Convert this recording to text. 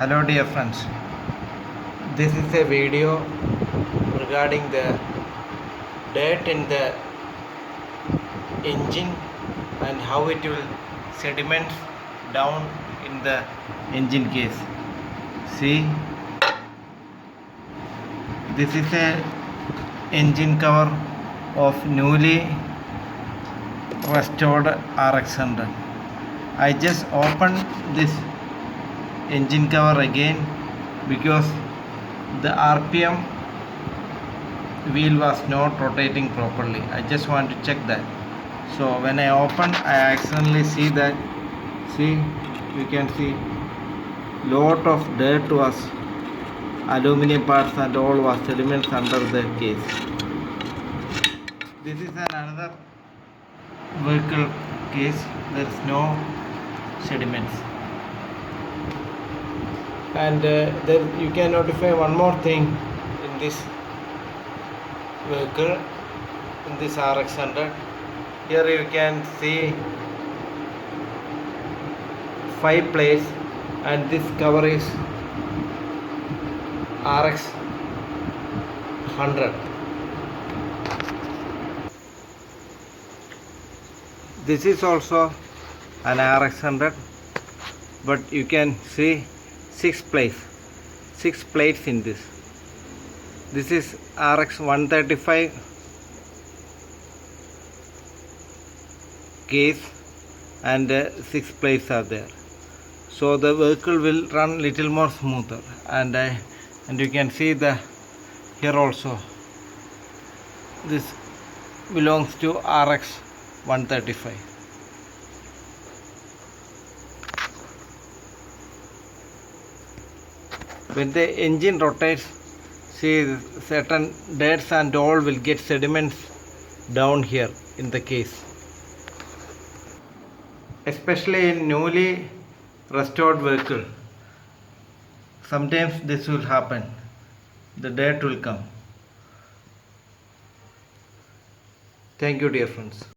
Hello dear friends, this is a video regarding the dirt in the engine and how it will sediment down in the engine case. See, this is a engine cover of newly restored RX100. I just opened this engine cover again because the RPM wheel was not rotating properly. I just want to check that. So when I open, I accidentally see that, see, you can see lot of dirt was, aluminum parts and all was elements under the case. This is another vehicle case. There is no sediments. And then you can notify one more thing in this vehicle, in this RX100. Here you can see 5 plates, and this cover is RX100. This is also an RX100, but you can see 6 plates in this. This is RX 135 case, and 6 plates are there, so the vehicle will run little more smoother. And you can see the here also, this belongs to RX 135. When the engine rotates, see, certain dirts and all will get sediments down here in the case. Especially in newly restored vehicle, sometimes this will happen. The dirt will come. Thank you dear friends.